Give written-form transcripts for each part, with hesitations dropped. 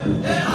Hey,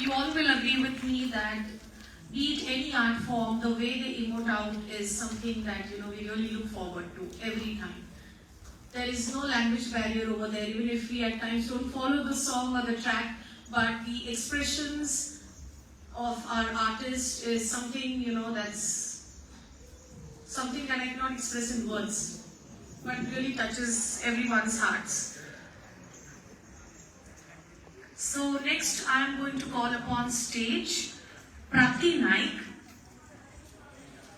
you all will agree with me that be it any art form, the way they emote out is something that we really look forward to every time. There is no language barrier over there, even if we at times don't follow the song or the track, but the expressions of our artist is something, that's something that I cannot express in words, but really touches everyone's hearts. So next I am going to call upon stage Prapti Naik,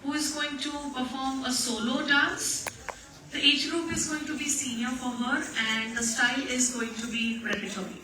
who is going to perform a solo dance. The age group is going to be senior for her and the style is going to be predatory.